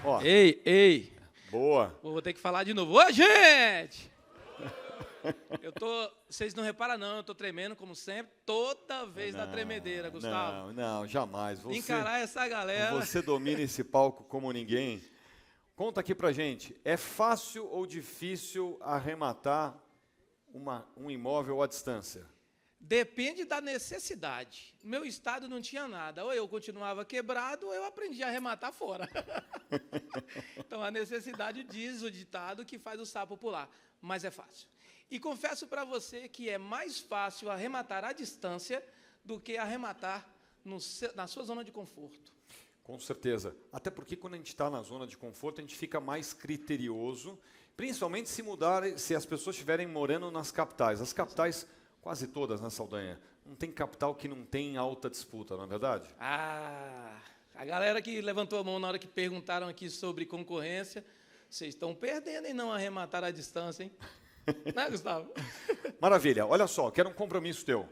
Ó, Ei, ei. boa. Vou ter que falar de novo. Ô, gente! Vocês não reparam, não, eu tô tremendo, como sempre, toda vez na tremedeira, Gustavo. Não, jamais. Encarar essa galera. Você domina esse palco como ninguém. Conta aqui pra gente, é fácil ou difícil arrematar um imóvel à distância? Depende da necessidade. Meu estado não tinha nada. Ou eu continuava quebrado, ou eu aprendi a arrematar fora. Então, a necessidade diz o ditado que faz o sapo pular. Mas é fácil. E confesso para você que é mais fácil arrematar à distância do que arrematar na sua zona de conforto. Com certeza. Até porque quando a gente está na zona de conforto, a gente fica mais criterioso, principalmente se as pessoas estiverem morando nas capitais. As capitais, quase todas, né, Saldanha? Não tem capital que não tem alta disputa, não é verdade? Ah, a galera que levantou a mão na hora que perguntaram aqui sobre concorrência, vocês estão perdendo em não arrematar à distância, hein? Né, Gustavo? Maravilha. Olha só, quero um compromisso teu.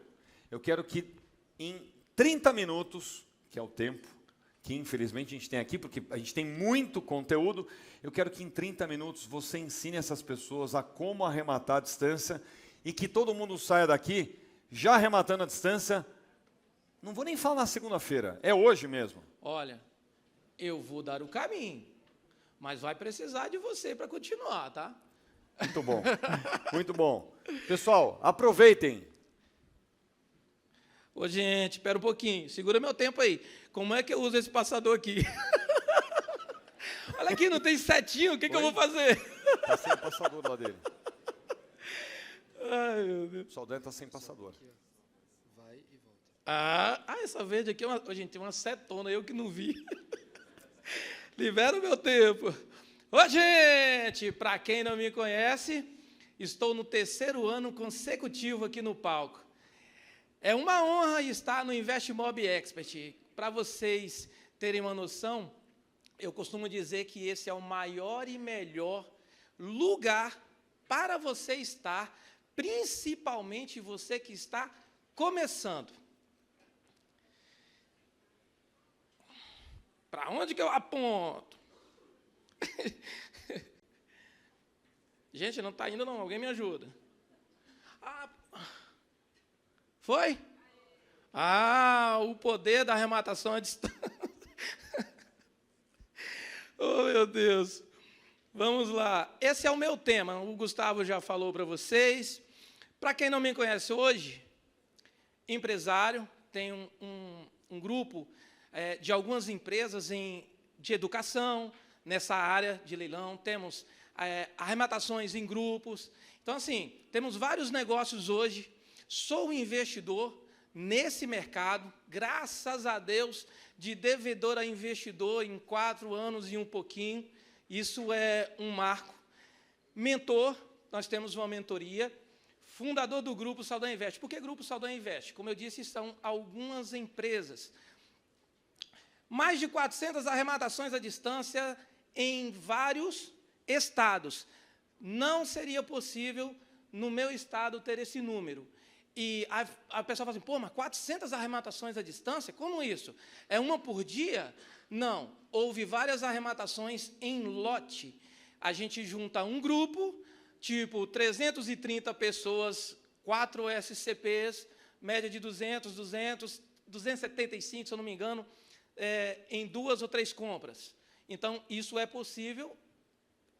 Eu quero que em 30 minutos, que é o tempo que infelizmente a gente tem aqui, porque a gente tem muito conteúdo, eu quero que em 30 minutos você ensine essas pessoas a como arrematar à distância e que todo mundo saia daqui já arrematando à distância. Não vou nem falar na segunda-feira, é hoje mesmo. Olha, eu vou dar o caminho, mas vai precisar de você para continuar, tá? Muito bom, muito bom. Pessoal, aproveitem. Ô, gente, espera um pouquinho, segura meu tempo aí. Como é que eu uso esse passador aqui? Olha aqui, não tem setinho, o que eu vou fazer? Está sem passador lá dele. Ai, meu Deus. O Saldanha está sem passador. Vai e volta. Essa verde aqui, gente, tem uma setona, eu que não vi. Libera o meu tempo. Ô, gente, para quem não me conhece, estou no 3º ano consecutivo aqui no palco. É uma honra estar no InvestMob Expert. Para vocês terem uma noção, eu costumo dizer que esse é o maior e melhor lugar para você estar, principalmente você que está começando. Para onde que eu aponto? Gente, não está indo não, alguém me ajuda. Foi? O poder da arrematação à distância. Oh, meu Deus. Vamos lá. Esse é o meu tema. O Gustavo já falou para vocês. Para quem não me conhece hoje, empresário, tenho um grupo de algumas empresas de educação, nessa área de leilão. Temos arrematações em grupos. Então, assim, temos vários negócios hoje. Sou investidor nesse mercado, graças a Deus, de devedor a investidor em 4 anos e um pouquinho. Isso é um marco. Mentor, nós temos uma mentoria. Fundador do Grupo Saldanha Invest. Por que Grupo Saldanha Invest? Como eu disse, são algumas empresas. Mais de 400 arrematações à distância em vários estados. Não seria possível, no meu estado, ter esse número. E a pessoa fala assim, pô, mas 400 arrematações à distância? Como isso? É uma por dia? Não. Houve várias arrematações em lote. A gente junta um grupo, tipo 330 pessoas, 4 SCPs, média de 275, se eu não me engano, em 2 ou 3 compras. Então, isso é possível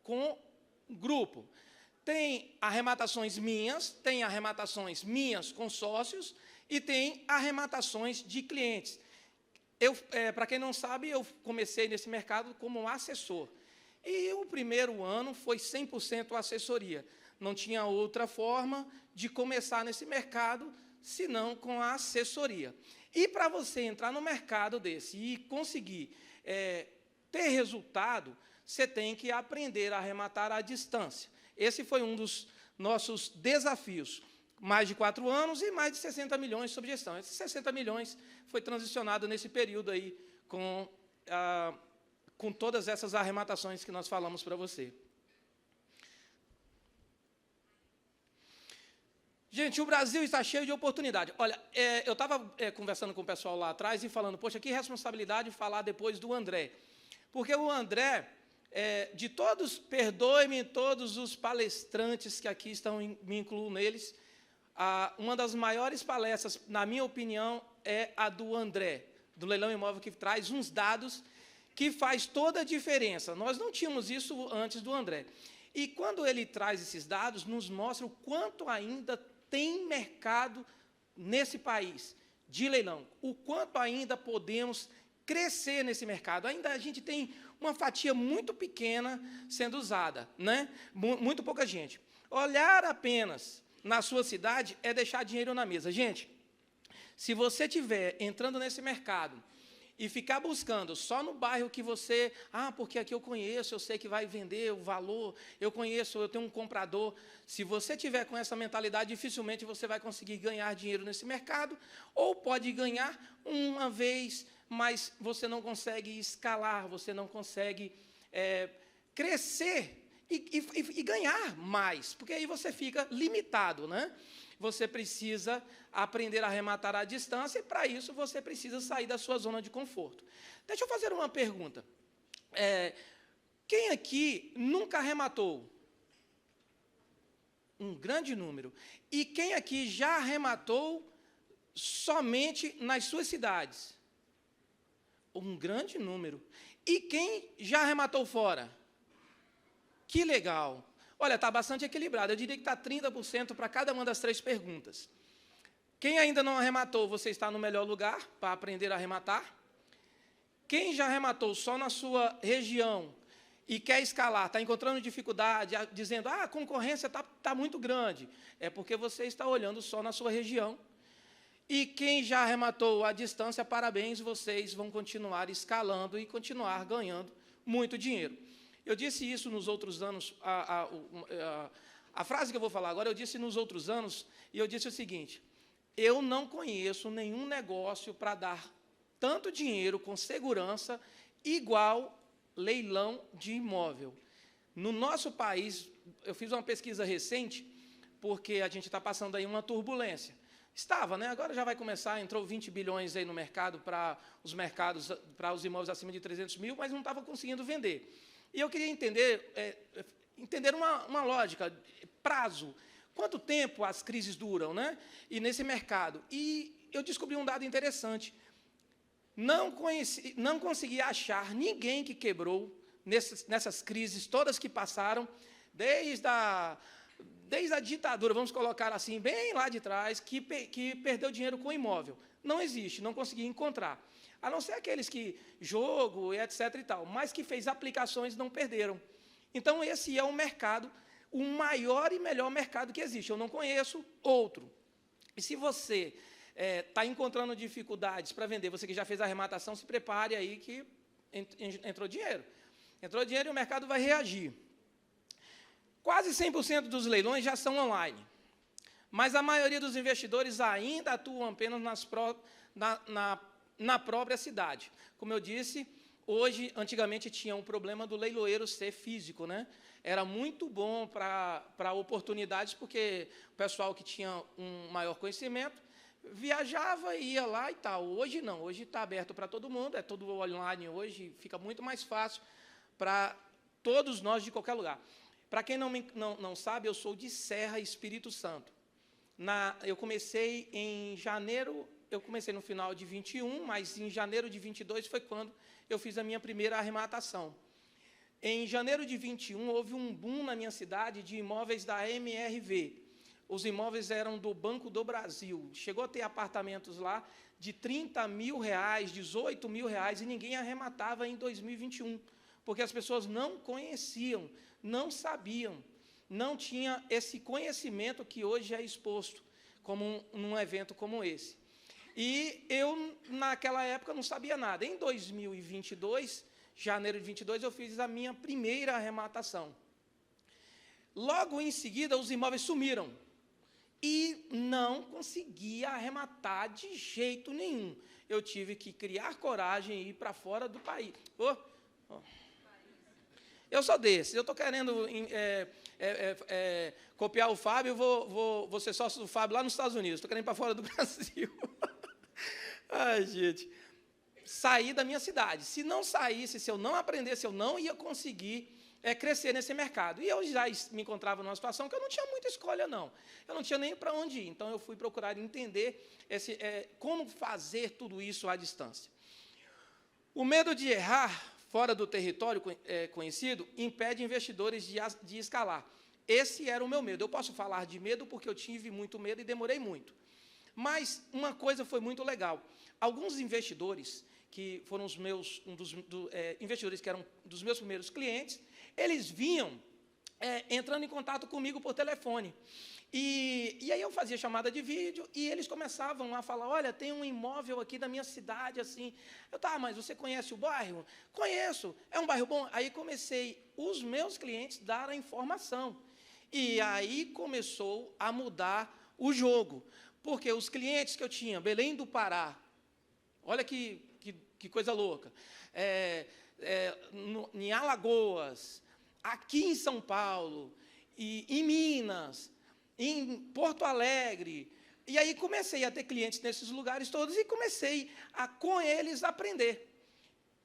com grupo. Tem arrematações minhas com sócios e tem arrematações de clientes. Para quem não sabe, eu comecei nesse mercado como assessor. E o primeiro ano foi 100% assessoria. Não tinha outra forma de começar nesse mercado, senão com a assessoria. E para você entrar no mercado desse e conseguir ter resultado, você tem que aprender a arrematar à distância. Esse foi um dos nossos desafios. Mais de 4 anos e mais de 60 milhões sob gestão. Esses 60 milhões foi transicionado nesse período aí com todas essas arrematações que nós falamos para você. Gente, o Brasil está cheio de oportunidade. Olha, eu estava conversando com o pessoal lá atrás e falando, poxa, que responsabilidade falar depois do André. Porque o André de todos, perdoe-me todos os palestrantes que aqui estão, me incluo neles, uma das maiores palestras, na minha opinião, é a do André, do Leilão Imóvel, que traz uns dados que faz toda a diferença. Nós não tínhamos isso antes do André. E quando ele traz esses dados, nos mostra o quanto ainda tem mercado nesse país de leilão, o quanto ainda podemos crescer nesse mercado. Ainda a gente tem uma fatia muito pequena sendo usada, né? Muito pouca gente. Olhar apenas na sua cidade é deixar dinheiro na mesa. Gente, se você estiver entrando nesse mercado e ficar buscando só no bairro que você... porque aqui eu conheço, eu sei que vai vender o valor, eu conheço, eu tenho um comprador. Se você tiver com essa mentalidade, dificilmente você vai conseguir ganhar dinheiro nesse mercado, ou pode ganhar uma vez, mas você não consegue escalar, você não consegue crescer e ganhar mais, porque aí você fica limitado, né? Você precisa aprender a arrematar à distância, e, para isso, você precisa sair da sua zona de conforto. Deixa eu fazer uma pergunta. Quem aqui nunca arrematou? Um grande número. E quem aqui já arrematou somente nas suas cidades? Um grande número. E quem já arrematou fora? Que legal. Olha, está bastante equilibrado. Eu diria que está 30% para cada uma das 3 perguntas. Quem ainda não arrematou, você está no melhor lugar para aprender a arrematar. Quem já arrematou só na sua região e quer escalar, está encontrando dificuldade, dizendo, a concorrência está muito grande, é porque você está olhando só na sua região. E quem já arrematou à distância, parabéns, vocês vão continuar escalando e continuar ganhando muito dinheiro. Eu disse isso nos outros anos, a frase que eu vou falar agora, eu disse nos outros anos, e eu disse o seguinte: eu não conheço nenhum negócio para dar tanto dinheiro com segurança igual leilão de imóvel. No nosso país, eu fiz uma pesquisa recente, porque a gente está passando aí uma turbulência. Estava, né? Agora já vai começar, entrou 20 bilhões aí no mercado para os imóveis acima de 300 mil, mas não estava conseguindo vender. E eu queria entender uma lógica, prazo, quanto tempo as crises duram, né? E nesse mercado. E eu descobri um dado interessante. Não consegui achar ninguém que quebrou nessas crises todas que passaram, desde a ditadura, vamos colocar assim, bem lá de trás, que perdeu dinheiro com imóvel. Não existe, não consegui encontrar. A não ser aqueles que, jogo, etc. e tal, mas que fez aplicações não perderam. Então, esse é o mercado, o maior e melhor mercado que existe. Eu não conheço outro. E se você está encontrando dificuldades para vender, você que já fez a arrematação, se prepare aí que entrou dinheiro. Entrou dinheiro e o mercado vai reagir. Quase 100% dos leilões já são online, mas a maioria dos investidores ainda atuam apenas na própria cidade. Como eu disse, antigamente tinha um problema do leiloeiro ser físico, né? Era muito bom para oportunidades, porque o pessoal que tinha um maior conhecimento viajava e ia lá e tal. Hoje não, hoje está aberto para todo mundo, é tudo online hoje, fica muito mais fácil para todos nós de qualquer lugar. Para quem não sabe, eu sou de Serra, Espírito Santo. Eu comecei em janeiro, eu comecei no final de 21, mas em janeiro de 22 foi quando eu fiz a minha primeira arrematação. Em janeiro de 21, houve um boom na minha cidade de imóveis da MRV. Os imóveis eram do Banco do Brasil. Chegou a ter apartamentos lá de R$30 mil, R$18 mil, e ninguém arrematava em 2021, porque as pessoas não conheciam, não sabiam, não tinha esse conhecimento que hoje é exposto como num evento como esse. E eu, naquela época, não sabia nada. Em 2022, janeiro de 22, eu fiz a minha primeira arrematação. Logo em seguida, os imóveis sumiram. E não conseguia arrematar de jeito nenhum. Eu tive que criar coragem e ir para fora do país. Eu sou desse. Eu estou querendo copiar o Fábio, vou ser sócio do Fábio lá nos Estados Unidos. Estou querendo ir para fora do Brasil. Ai, gente. sair da minha cidade. Se não saísse, se eu não aprendesse, eu não ia conseguir crescer nesse mercado. E eu já me encontrava numa situação que eu não tinha muita escolha, não. Eu não tinha nem para onde ir. Então, eu fui procurar entender como fazer tudo isso à distância. O medo de errar fora do território conhecido impede investidores de escalar. Esse era o meu medo. Eu posso falar de medo porque eu tive muito medo e demorei muito. Mas uma coisa foi muito legal. Alguns investidores, que foram investidores que eram dos meus primeiros clientes, eles vinham entrando em contato comigo por telefone. E aí eu fazia chamada de vídeo e eles começavam a falar, olha, tem um imóvel aqui da minha cidade, assim. Eu, tá, mas você conhece o bairro? Conheço, é um bairro bom? Aí comecei, os meus clientes, dar a informação. E aí começou a mudar o jogo. Porque os clientes que eu tinha, Belém do Pará, olha que coisa louca, em Alagoas, aqui em São Paulo, e em Minas, em Porto Alegre, e aí comecei a ter clientes nesses lugares todos e comecei a, com eles, aprender.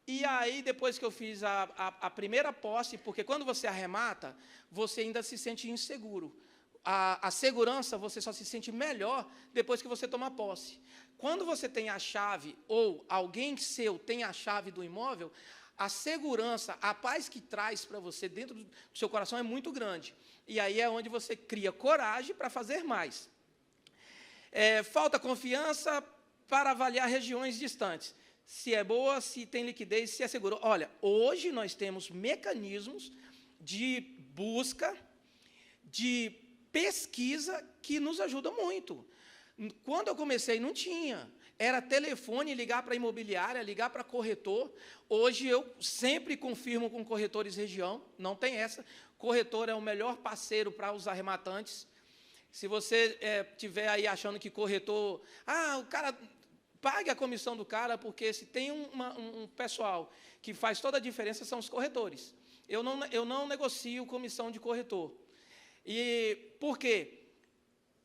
E aí, depois que eu fiz a primeira posse, porque quando você arremata, você ainda se sente inseguro. A segurança, você só se sente melhor depois que você toma posse. Quando você tem a chave, ou alguém seu tem a chave do imóvel, a segurança, a paz que traz para você dentro do seu coração é muito grande. E aí é onde você cria coragem para fazer mais. Falta confiança para avaliar regiões distantes. Se é boa, se tem liquidez, se é seguro. Olha, hoje nós temos mecanismos de busca, de pesquisa que nos ajudam muito. Quando eu comecei, não tinha. Era telefone, ligar para a imobiliária, ligar para corretor. Hoje, eu sempre confirmo com corretores região, não tem essa. Corretor é o melhor parceiro para os arrematantes. Se você estiver aí achando que corretor... o cara... Pague a comissão do cara, porque se tem um pessoal que faz toda a diferença, são os corretores. Eu não negocio comissão de corretor. E por quê?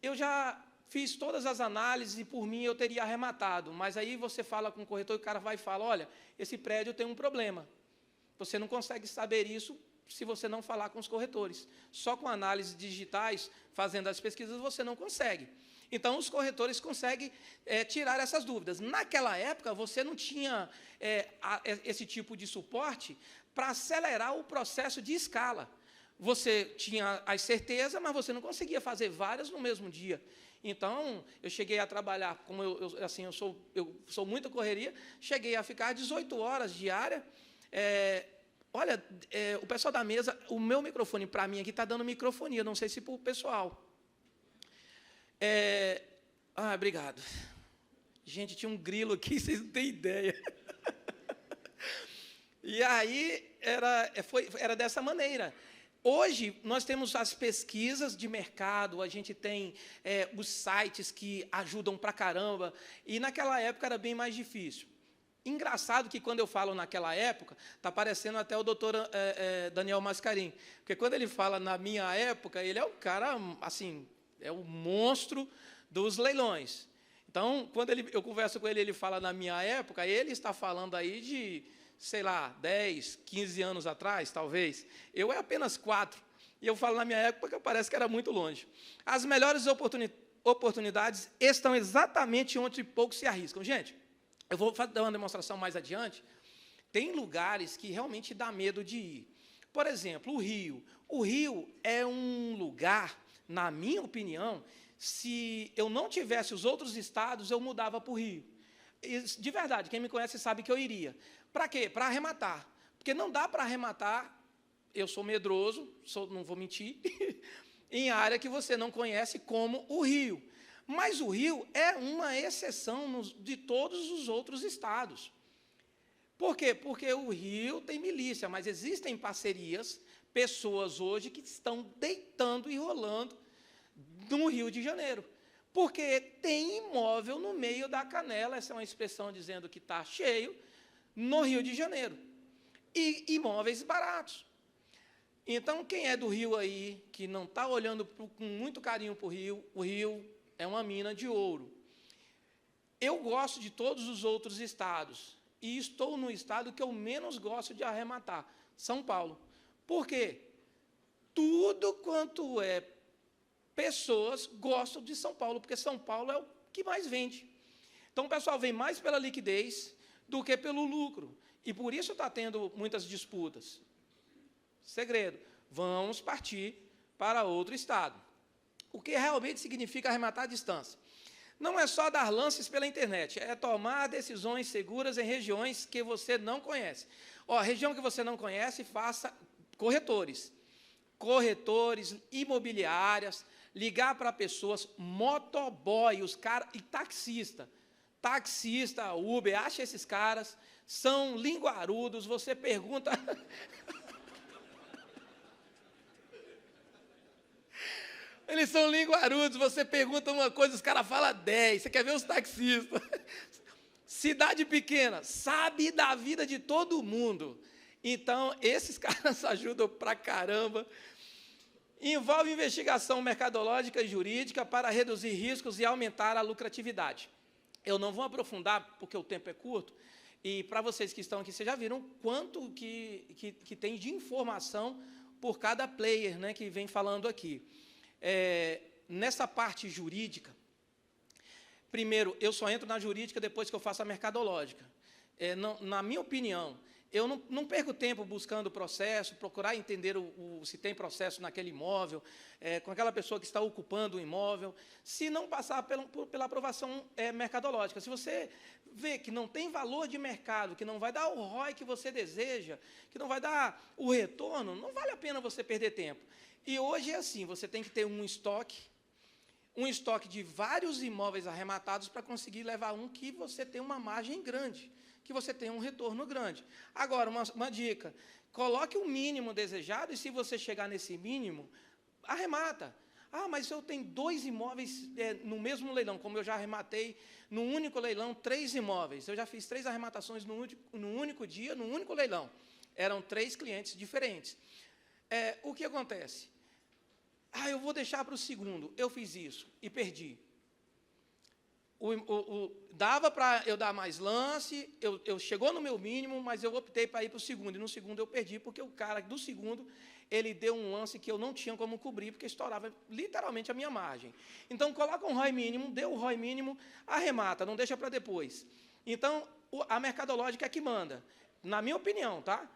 Eu já fiz todas as análises e, por mim, eu teria arrematado. Mas aí você fala com o corretor e o cara vai e fala, olha, esse prédio tem um problema. Você não consegue saber isso se você não falar com os corretores. Só com análises digitais, fazendo as pesquisas, você não consegue. Então, os corretores conseguem tirar essas dúvidas. Naquela época, você não tinha esse tipo de suporte para acelerar o processo de escala. Você tinha as certezas, mas você não conseguia fazer várias no mesmo dia. Então, eu cheguei a trabalhar, como eu sou muita correria, cheguei a ficar 18 horas diária. Olha, o pessoal da mesa, o meu microfone, para mim, aqui está dando microfonia, não sei se para o pessoal. Obrigado. Gente, tinha um grilo aqui, vocês não têm ideia. E aí, era dessa maneira. Hoje, nós temos as pesquisas de mercado, a gente tem os sites que ajudam pra caramba, e naquela época era bem mais difícil. Engraçado que, quando eu falo naquela época, está parecendo até o doutor Daniel Mascarim, porque quando ele fala na minha época, ele é o cara, assim... É o monstro dos leilões. Então, quando eu converso com ele, ele fala na minha época, ele está falando aí de, sei lá, 10, 15 anos atrás, talvez. Eu apenas 4. E eu falo na minha época porque parece que era muito longe. As melhores oportunidades estão exatamente onde poucos se arriscam. Gente, eu vou dar uma demonstração mais adiante. Tem lugares que realmente dá medo de ir. Por exemplo, o Rio. O Rio é um lugar... Na minha opinião, se eu não tivesse os outros estados, eu mudava para o Rio. De verdade, quem me conhece sabe que eu iria. Para quê? Para arrematar. Porque não dá para arrematar, eu sou medroso, não vou mentir, em área que você não conhece, como o Rio. Mas o Rio é uma exceção de todos os outros estados. Por quê? Porque o Rio tem milícia, mas existem parcerias, pessoas hoje que estão deitando e rolando no Rio de Janeiro. Porque tem imóvel no meio da canela, essa é uma expressão dizendo que está cheio, no Rio de Janeiro. E imóveis baratos. Então, quem é do Rio aí, que não está olhando com muito carinho para o Rio é uma mina de ouro. Eu gosto de todos os outros estados. e estou no estado que eu menos gosto de arrematar, São Paulo. Por quê? Tudo quanto é pessoas gostam de São Paulo, porque São Paulo é o que mais vende. Então, o pessoal vem mais pela liquidez do que pelo lucro. E por isso está tendo muitas disputas. Segredo, vamos partir para outro estado. O que realmente significa arrematar à distância? Não é só dar lances pela internet, é tomar decisões seguras em regiões que você não conhece. Ó, região que você não conhece, faça corretores. Corretores, imobiliárias, ligar para pessoas, motoboy, os caras, e taxista. Taxista, Uber, acha esses caras, são linguarudos, você pergunta... Eles são linguarudos, você pergunta uma coisa, os caras falam 10, você quer ver os taxistas. Cidade pequena, sabe da vida de todo mundo. Então, esses caras ajudam pra caramba. Envolve investigação mercadológica e jurídica para reduzir riscos e aumentar a lucratividade. Eu não vou aprofundar, porque o tempo é curto, e para vocês que estão aqui, vocês já viram quanto que tem de informação por cada player, né, que vem falando aqui. Nessa parte jurídica, primeiro, eu só entro na jurídica depois que eu faço a mercadológica. Na minha opinião, eu não perco tempo buscando o processo, procurar entender se tem processo naquele imóvel, com aquela pessoa que está ocupando o imóvel, se não passar pela aprovação mercadológica. Se você vê que não tem valor de mercado, que não vai dar o ROI que você deseja, que não vai dar o retorno, não vale a pena você perder tempo. E hoje é assim, você tem que ter um estoque de vários imóveis arrematados para conseguir levar um que você tem uma margem grande, que você tem um retorno grande. Agora, uma dica, coloque o mínimo desejado e se você chegar nesse mínimo, arremata. Ah, mas eu tenho 2 imóveis no mesmo leilão, como eu já arrematei no único leilão 3 imóveis. Eu já fiz 3 arrematações no único dia, no único leilão. Eram 3 clientes diferentes. O que acontece? Eu vou deixar para o segundo. Eu fiz isso e perdi. Dava para eu dar mais lance, eu chegou no meu mínimo, mas eu optei para ir para o segundo. E no segundo eu perdi, porque o cara do segundo, ele deu um lance que eu não tinha como cobrir, porque estourava literalmente a minha margem. Então, coloca um ROI mínimo, deu o ROI mínimo, arremata, não deixa para depois. Então, a mercadológica é que manda. Na minha opinião, tá?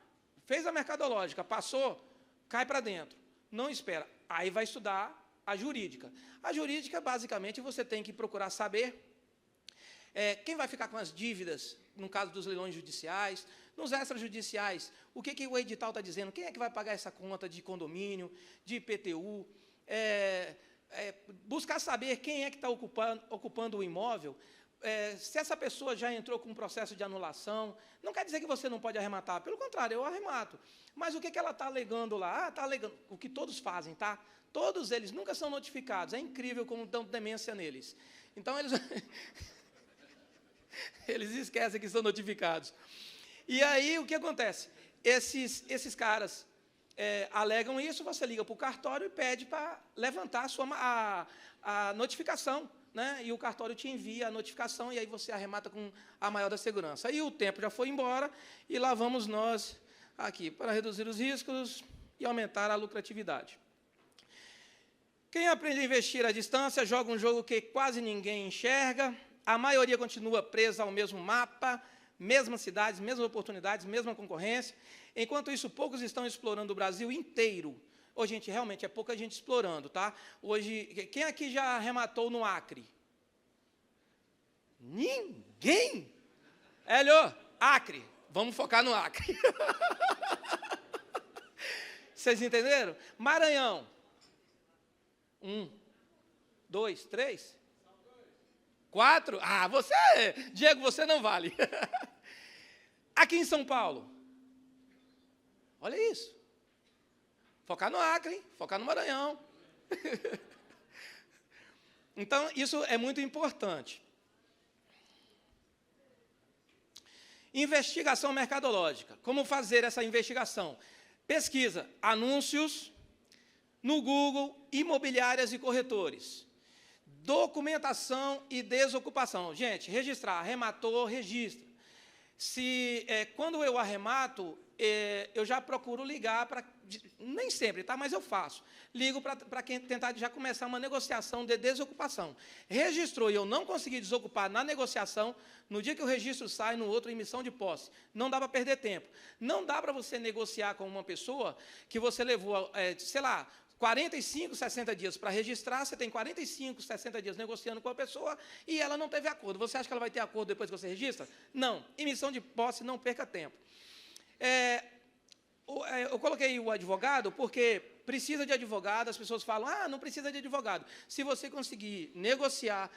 Fez a mercadológica, passou, cai para dentro. Não espera. Aí vai estudar a jurídica. A jurídica, basicamente, você tem que procurar saber quem vai ficar com as dívidas, no caso dos leilões judiciais, nos extrajudiciais, o que o edital está dizendo, quem é que vai pagar essa conta de condomínio, de IPTU, buscar saber quem é que está ocupando o imóvel, se essa pessoa já entrou com um processo de anulação, não quer dizer que você não pode arrematar, pelo contrário, eu arremato. Mas o que ela está alegando lá? Está alegando o que todos fazem, tá? Todos eles nunca são notificados, é incrível como dão demência neles. Então, eles esquecem que são notificados. E aí, o que acontece? Esses caras alegam isso, você liga para o cartório e pede para levantar a notificação, né? E o cartório te envia a notificação e aí você arremata com a maior da segurança. Aí o tempo já foi embora e lá vamos nós aqui para reduzir os riscos e aumentar a lucratividade. Quem aprende a investir à distância joga um jogo que quase ninguém enxerga, a maioria continua presa ao mesmo mapa, mesmas cidades, mesmas oportunidades, mesma concorrência. Enquanto isso, poucos estão explorando o Brasil inteiro. Hoje, gente, realmente, é pouca gente explorando, tá? Hoje, quem aqui já arrematou no Acre? Ninguém? Hélio, Acre. Vamos focar no Acre. Vocês entenderam? Maranhão. 1, 2, 3. 4? Ah, você, Diego, você não vale. Aqui em São Paulo. Olha isso. Focar no Acre, hein? Focar no Maranhão. Então, isso é muito importante. Investigação mercadológica. Como fazer essa investigação? Pesquisa anúncios no Google, imobiliárias e corretores. Documentação e desocupação. Gente, registrar, arrematou, registra. Quando eu arremato, eu já procuro ligar para... Nem sempre, tá? Mas eu faço. Ligo para quem tentar já começar uma negociação de desocupação. Registrou e eu não consegui desocupar na negociação, no dia que o registro sai, no outro, emissão de posse. Não dá para perder tempo. Não dá para você negociar com uma pessoa que você levou, sei lá, 45, 60 dias para registrar, você tem 45, 60 dias negociando com a pessoa e ela não teve acordo. Você acha que ela vai ter acordo depois que você registra? Não. Emissão de posse, não perca tempo. Eu coloquei o advogado porque precisa de advogado, as pessoas falam, não precisa de advogado. Se você conseguir negociar,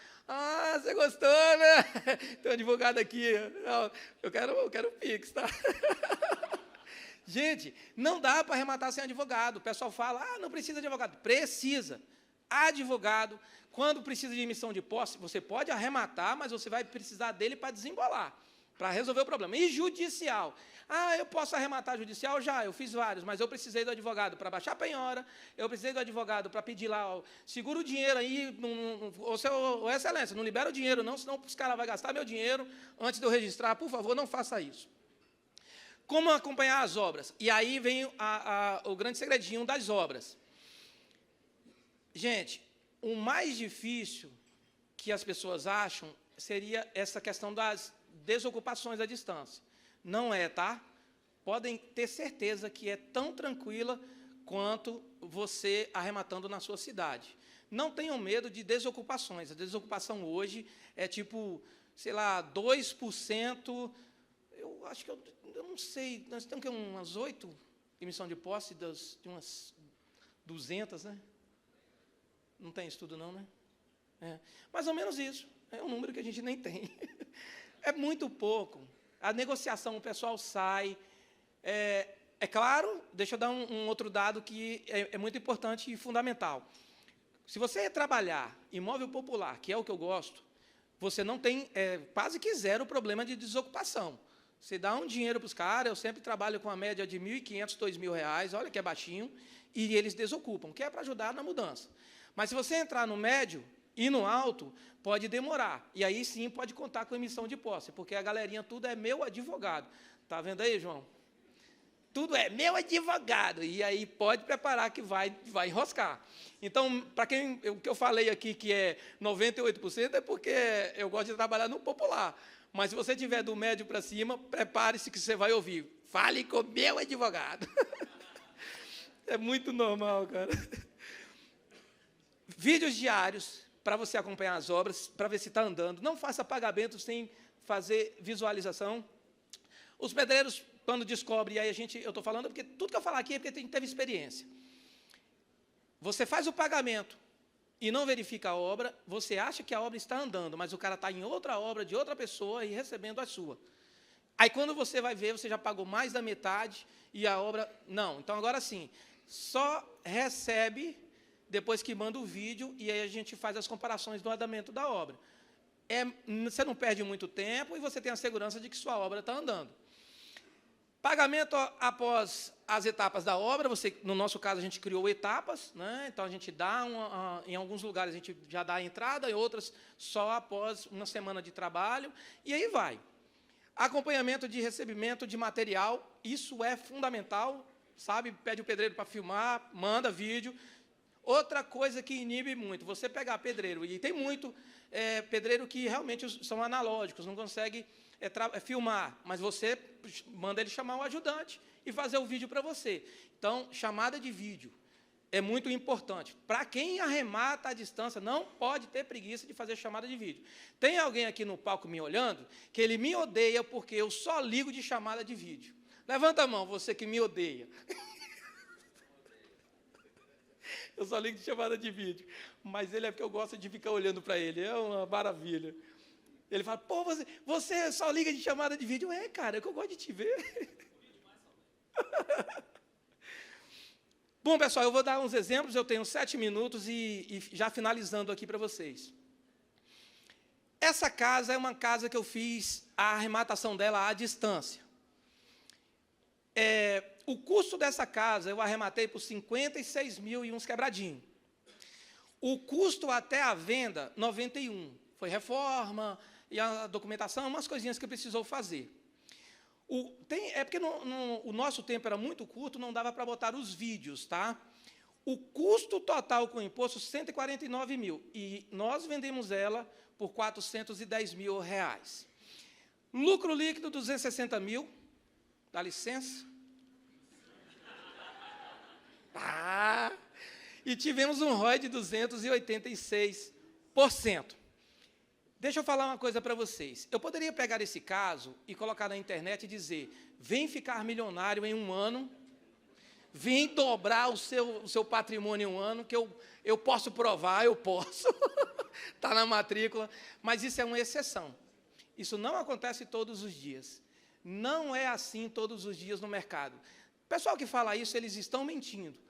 você gostou, né? Tem um advogado aqui, eu quero Pix, tá? Gente, não dá para arrematar sem advogado. O pessoal fala, não precisa de advogado. Precisa. Advogado, quando precisa de emissão de posse, você pode arrematar, mas você vai precisar dele para desembolar, para resolver o problema. E judicial. Eu posso arrematar judicial? Já, eu fiz vários, mas eu precisei do advogado para baixar a penhora, eu precisei do advogado para pedir lá, segura o dinheiro aí, ô excelência, não libera o dinheiro não, senão os caras vão gastar meu dinheiro antes de eu registrar. Por favor, não faça isso. Como acompanhar as obras? E aí vem o grande segredinho das obras. Gente, o mais difícil que as pessoas acham seria essa questão das desocupações à distância. Não é, tá? Podem ter certeza que é tão tranquila quanto você arrematando na sua cidade. Não tenham medo de desocupações. A desocupação hoje é tipo, sei lá, 2%. Eu acho que eu não sei, nós temos umas 8 emissão de posse de umas 200, né? Não tem estudo não, né? Mais ou menos isso. É um número que a gente nem tem. É muito pouco. A negociação, o pessoal sai. É claro, deixa eu dar um outro dado que é muito importante e fundamental. Se você trabalhar imóvel popular, que é o que eu gosto, você não tem quase que zero problema de desocupação. Você dá um dinheiro para os caras, eu sempre trabalho com a média de R$ 1.500, R$ 2.000, olha que é baixinho, e eles desocupam, que é para ajudar na mudança. Mas se você entrar no médio e no alto, pode demorar. E aí sim pode contar com emissão de posse, porque a galerinha tudo é meu advogado. Está vendo aí, João? Tudo é meu advogado. E aí pode preparar que vai enroscar. Então, para quem o que eu falei aqui, que é 98%, é porque eu gosto de trabalhar no popular. Mas se você tiver do médio para cima, prepare-se que você vai ouvir. Fale com meu advogado. É muito normal, cara. Vídeos diários para você acompanhar as obras, para ver se está andando. Não faça pagamento sem fazer visualização. Os pedreiros, quando descobrem, e aí eu estou falando porque tudo que eu falar aqui é porque teve experiência. Você faz o pagamento e não verifica a obra, você acha que a obra está andando, mas o cara está em outra obra de outra pessoa e recebendo a sua. Aí, quando você vai ver, você já pagou mais da metade e a obra... Não, então, agora sim, só recebe depois que manda o vídeo e aí a gente faz as comparações do andamento da obra. Você não perde muito tempo e você tem a segurança de que sua obra está andando. Pagamento após as etapas da obra, no nosso caso, a gente criou etapas, né? Então, a gente dá, em alguns lugares, a gente já dá a entrada, em outras, só após uma semana de trabalho, e aí vai. Acompanhamento de recebimento de material, isso é fundamental, sabe? Pede o pedreiro para filmar, manda vídeo. Outra coisa que inibe muito, você pegar pedreiro, e tem muito pedreiro que realmente são analógicos, não consegue filmar, mas você manda ele chamar o ajudante e fazer o vídeo para você. Então, chamada de vídeo é muito importante. Para quem arremata à distância, não pode ter preguiça de fazer chamada de vídeo. Tem alguém aqui no palco me olhando que ele me odeia porque eu só ligo de chamada de vídeo. Levanta a mão, você que me odeia. Eu só ligo de chamada de vídeo. Mas ele é porque eu gosto de ficar olhando para ele. É uma maravilha. Ele fala, pô, você só liga de chamada de vídeo. Cara, é que eu gosto de te ver. Bom, pessoal, eu vou dar uns exemplos. Eu tenho 7 minutos e já finalizando aqui para vocês. Essa casa é uma casa que eu fiz a arrematação dela à distância. O custo dessa casa eu arrematei por 56 mil e uns quebradinhos. O custo até a venda, 91. Foi reforma e a documentação, umas coisinhas que precisou fazer. É porque o nosso tempo era muito curto, não dava para botar os vídeos, tá? O custo total com imposto, 149 mil. E nós vendemos ela por 410 mil reais. Lucro líquido, 260 mil. Dá licença. E tivemos um ROI de 286%. Deixa eu falar uma coisa para vocês. Eu poderia pegar esse caso e colocar na internet e dizer, vem ficar milionário em um ano, vem dobrar o seu patrimônio em um ano, que eu posso provar, eu posso. Está na matrícula. Mas isso é uma exceção. Isso não acontece todos os dias. Não é assim todos os dias no mercado. O pessoal que fala isso, eles estão mentindo.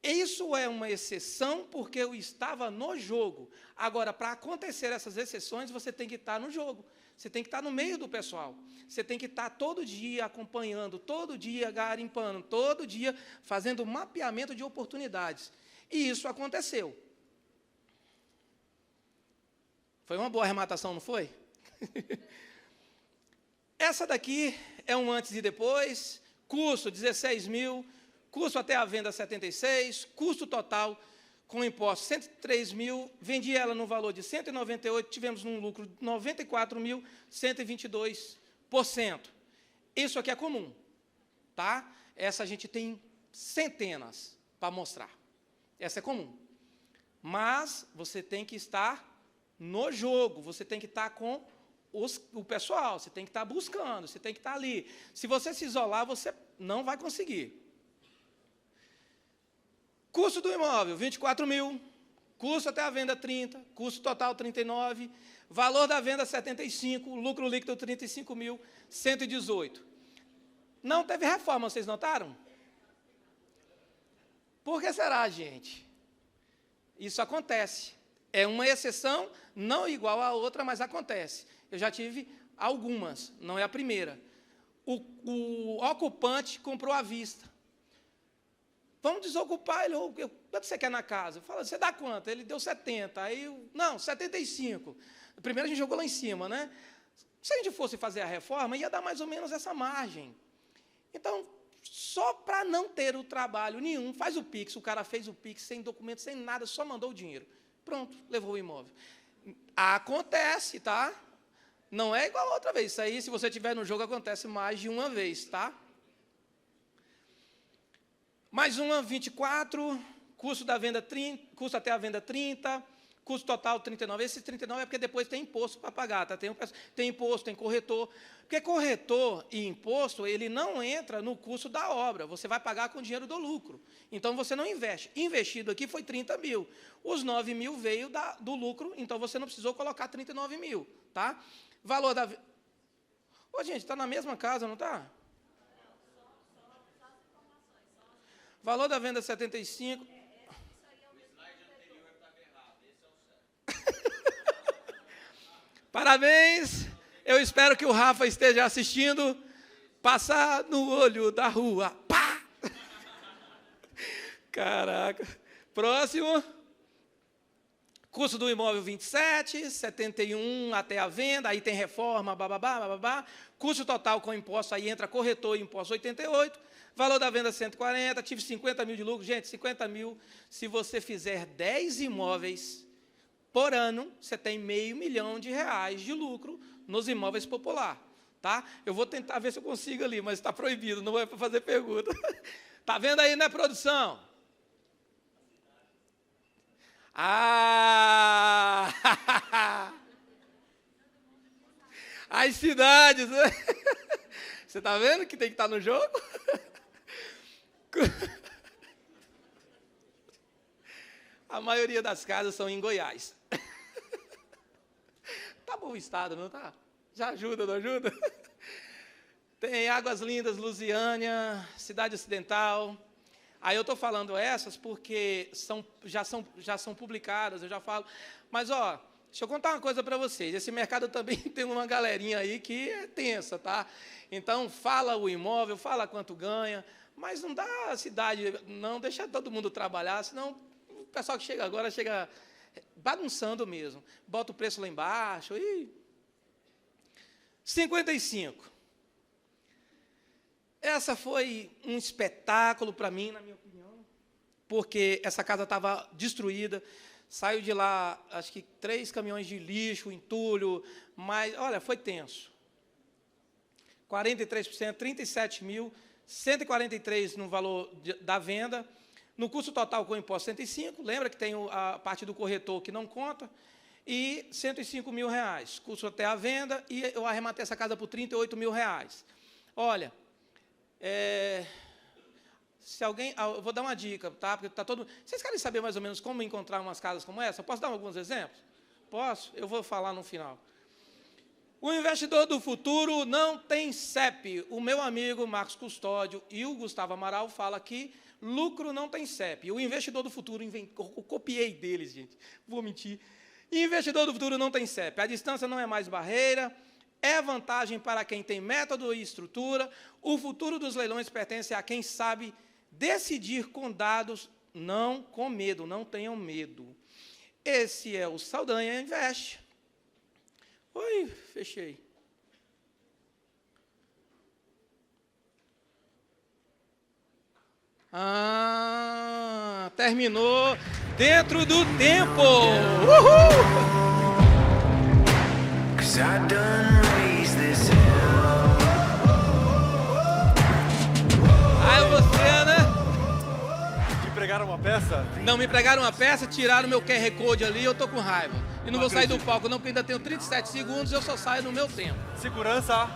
Isso é uma exceção porque eu estava no jogo. Agora, para acontecer essas exceções, você tem que estar no jogo. Você tem que estar no meio do pessoal. Você tem que estar todo dia acompanhando, todo dia garimpando, todo dia fazendo mapeamento de oportunidades. E isso aconteceu. Foi uma boa arrematação, não foi? Essa daqui é um antes e depois. Custo, 16 mil. Custo até a venda, 76. Custo total com imposto, 103 mil. Vendi ela no valor de 198. Tivemos um lucro de 94.122%. Isso aqui é comum, tá? Essa a gente tem centenas para mostrar. Essa é comum. Mas você tem que estar no jogo, você tem que estar com o pessoal, você tem que estar buscando, você tem que estar ali. Se você se isolar, você não vai conseguir. Custo do imóvel, 24 mil. Custo até a venda, 30. Custo total, 39. Valor da venda, 75. Lucro líquido, 35.118. Não teve reforma, vocês notaram? Por que será, gente? Isso acontece. É uma exceção, não igual à outra, mas acontece. Eu já tive algumas, não é a primeira. O ocupante comprou à vista. Vamos desocupar ele. Quanto você quer na casa? Eu falo, você dá quanto? Ele deu 70. Aí, não, 75. Primeiro a gente jogou lá em cima, né? Se a gente fosse fazer a reforma, ia dar mais ou menos essa margem. Então, só para não ter o trabalho nenhum, faz o Pix. O cara fez o Pix sem documento, sem nada, só mandou o dinheiro. Pronto, levou o imóvel. Acontece, tá? Não é igual a outra vez. Isso aí, se você estiver no jogo, acontece mais de uma vez, tá? Mais uma, 24, custo da venda 30, custo até a venda 30, custo total 39. Esse 39 é porque depois tem imposto para pagar, tá? Tem imposto, tem corretor. Porque corretor e imposto, ele não entra no custo da obra. Você vai pagar com o dinheiro do lucro. Então, você não investe. Investido aqui foi 30 mil. Os 9 mil veio do lucro, então você não precisou colocar 39 mil, tá? Valor da... Ô, gente, está na mesma casa, não está? Valor da venda, 75. Parabéns. Eu espero que o Rafa esteja assistindo. Passar no olho da rua. Pá! Caraca. Próximo. Custo do imóvel, 27, 71 até a venda, aí tem reforma, bababá, bababá. Custo total com imposto, aí entra corretor e imposto, 88. Valor da venda, 140, tive 50 mil de lucro. Gente, 50 mil, se você fizer 10 imóveis por ano, você tem R$500 mil de lucro nos imóveis popular. Tá? Eu vou tentar ver se eu consigo ali, mas está proibido, não é para fazer pergunta. Está vendo aí, né, produção? As cidades, né? Você está vendo que tem que estar no jogo? A maioria das casas são em Goiás. Tá bom o estado, não tá? Já ajuda, não ajuda? Tem Águas Lindas, Lusiânia, Cidade Ocidental. Aí eu estou falando essas porque já são publicadas, eu já falo. Mas, ó, deixa eu contar uma coisa para vocês. Esse mercado também tem uma galerinha aí que é tensa, tá? Então, fala o imóvel, fala quanto ganha, mas não dá a cidade, não deixa todo mundo trabalhar, senão o pessoal que chega agora chega bagunçando mesmo. Bota o preço lá embaixo e... 55. Essa foi um espetáculo para mim, na minha opinião, porque essa casa estava destruída. Saiu de lá, acho que 3 caminhões de lixo, entulho, mas, olha, foi tenso. 43%, 37.143 no valor da venda. No custo total com o imposto, 105. Lembra que tem a parte do corretor que não conta. E R$105 mil. Custo até a venda. E eu arrematei essa casa por R$38 mil. Olha, se alguém... Eu vou dar uma dica, tá? Porque tá todo... Vocês querem saber mais ou menos como encontrar umas casas como essa? Eu posso dar alguns exemplos? Posso? Eu vou falar no final. O investidor do futuro não tem CEP. O meu amigo Marcos Custódio e o Gustavo Amaral falam que lucro não tem CEP. O investidor do futuro, eu copiei deles, gente. Vou mentir. Investidor do futuro não tem CEP. A distância não é mais barreira. É vantagem para quem tem método e estrutura. O futuro dos leilões pertence a quem sabe decidir com dados, não com medo. Não tenham medo. Esse é o Saldanha Invest. Oi, fechei. Terminou dentro do tempo. Uhul! Você, né? Te pregaram uma peça? Não, me pregaram uma peça, tiraram meu QR Code ali, eu tô com raiva. E não vou sair do palco não, porque ainda tenho 37 segundos e eu só saio no meu tempo. Segurança.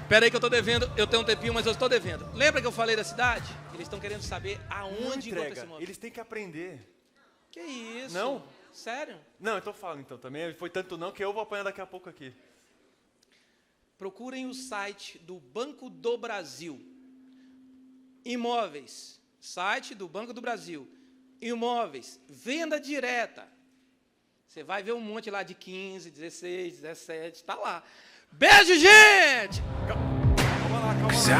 Espera aí que eu tô devendo, eu tenho um tempinho, mas eu estou devendo. Lembra que eu falei da cidade? Eles estão querendo saber aonde encontra esse imóvel. Eles têm que aprender. Que isso? Não? Sério? Não, então fala então também. Foi tanto não que eu vou apanhar daqui a pouco aqui. Procurem o site do Banco do Brasil. Imóveis. Site do Banco do Brasil. Imóveis. Venda direta. Você vai ver um monte lá de 15, 16, 17. Está lá. Beijo, gente! Calma lá. Você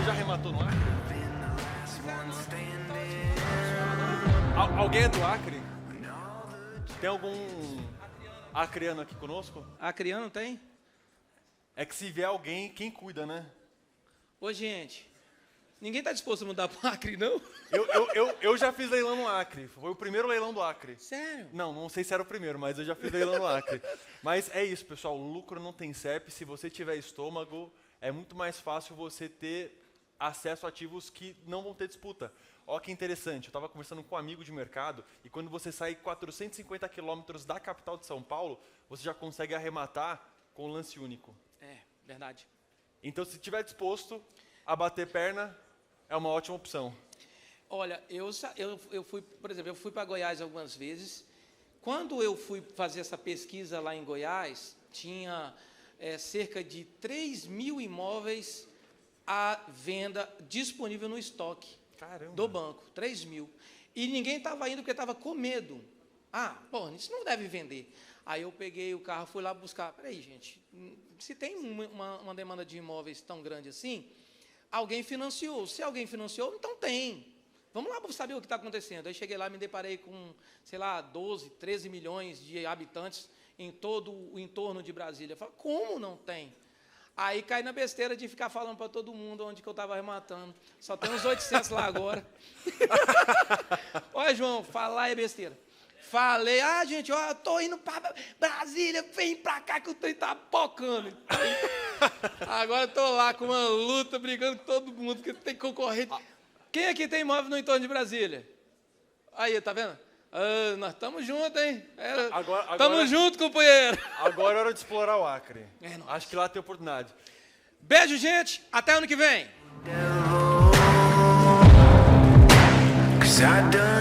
já arrematou no Acre? Alguém é do Acre? Tem algum acreano aqui conosco? Acreano tem? É que se vier alguém, quem cuida, né? Ô, gente, ninguém está disposto a mudar para o Acre, não? Eu já fiz leilão no Acre. Foi o primeiro leilão do Acre. Sério? Não sei se era o primeiro, mas eu já fiz leilão no Acre. Mas é isso, pessoal. O lucro não tem CEP. Se você tiver estômago, é muito mais fácil você ter acesso a ativos que não vão ter disputa. Olha que interessante. Eu estava conversando com um amigo de mercado e quando você sai 450 quilômetros da capital de São Paulo, você já consegue arrematar com lance único. É, verdade. Então, se estiver disposto a bater perna, é uma ótima opção. Olha, eu fui, por exemplo, eu fui para Goiás algumas vezes. Quando eu fui fazer essa pesquisa lá em Goiás, tinha cerca de 3.000 imóveis à venda disponível no estoque. Caramba. Do banco, 3.000. E ninguém estava indo porque estava com medo. Isso não deve vender. Aí eu peguei o carro, fui lá buscar. Peraí, gente, se tem uma demanda de imóveis tão grande assim, alguém financiou. Se alguém financiou, então tem. Vamos lá para saber o que está acontecendo. Aí cheguei lá e me deparei com, 12, 13 milhões de habitantes em todo o entorno de Brasília. Eu falei, como não tem? Aí caí na besteira de ficar falando para todo mundo onde que eu estava arrematando. Só tem uns 800 lá agora. Olha, João, falar é besteira. Falei, gente, eu tô indo para Brasília, vem para cá que o trem tá pocando. Agora eu tô lá com uma luta, brigando com todo mundo, porque tem concorrente. Quem aqui tem imóvel no entorno de Brasília? Aí, tá vendo? Nós estamos juntos, hein? Estamos juntos, companheiro. Agora é hora de explorar o Acre. Nossa. Acho que lá tem oportunidade. Beijo, gente. Até ano que vem.